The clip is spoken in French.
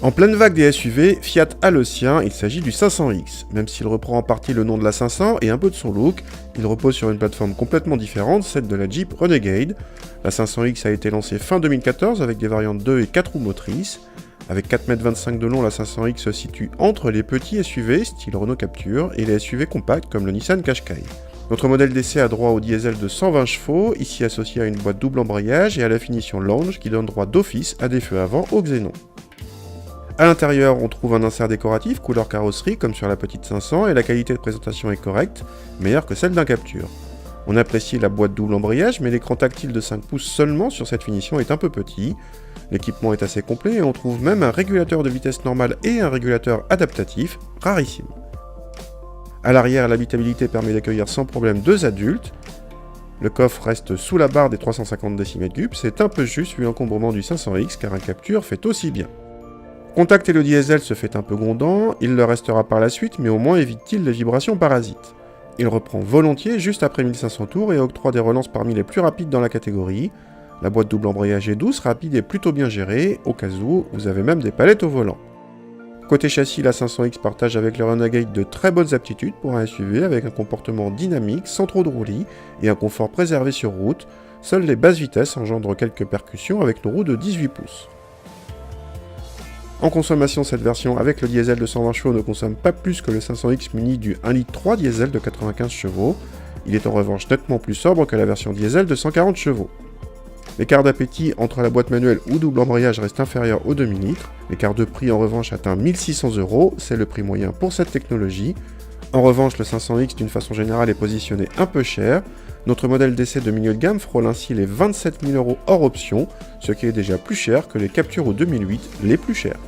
En pleine vague des SUV, Fiat a le sien, il s'agit du 500X. Même s'il reprend en partie le nom de la 500 et un peu de son look, il repose sur une plateforme complètement différente, celle de la Jeep Renegade. La 500X a été lancée fin 2014 avec des variantes 2 et 4 roues motrices. Avec 4,25 m de long, la 500X se situe entre les petits SUV, style Renault Captur, et les SUV compacts comme le Nissan Qashqai. Notre modèle d'essai a droit au diesel de 120 chevaux, ici associé à une boîte double embrayage et à la finition Lounge qui donne droit d'office à des feux avant au xénon. A l'intérieur, on trouve un insert décoratif couleur carrosserie comme sur la petite 500 et la qualité de présentation est correcte, meilleure que celle d'un Captur. On apprécie la boîte double embrayage, mais l'écran tactile de 5 pouces seulement sur cette finition est un peu petit. L'équipement est assez complet et on trouve même un régulateur de vitesse normale et un régulateur adaptatif, rarissime. A l'arrière, l'habitabilité permet d'accueillir sans problème 2 adultes. Le coffre reste sous la barre des 350 cm3, c'est un peu juste vu l'encombrement du 500X car un Captur fait aussi bien. Contacter le diesel se fait un peu grondant, il le restera par la suite, mais au moins évite-t-il les vibrations parasites. Il reprend volontiers juste après 1500 tours et octroie des relances parmi les plus rapides dans la catégorie. La boîte double embrayage est douce, rapide et plutôt bien gérée, au cas où vous avez même des palettes au volant. Côté châssis, la 500X partage avec le Renegade de très bonnes aptitudes pour un SUV avec un comportement dynamique, sans trop de roulis et un confort préservé sur route. Seules les basses vitesses engendrent quelques percussions avec nos roues de 18 pouces. En consommation, cette version avec le diesel de 120 chevaux ne consomme pas plus que le 500X muni du 1,3 litre diesel de 95 chevaux. Il est en revanche nettement plus sobre que la version diesel de 140 chevaux. L'écart d'appétit entre la boîte manuelle ou double embrayage reste inférieur au demi-litre. L'écart de prix en revanche atteint 1600 €, c'est le prix moyen pour cette technologie. En revanche, le 500X d'une façon générale est positionné un peu cher. Notre modèle d'essai de milieu de gamme frôle ainsi les 27 000 € hors option, ce qui est déjà plus cher que les Captur ou 2008 les plus chers.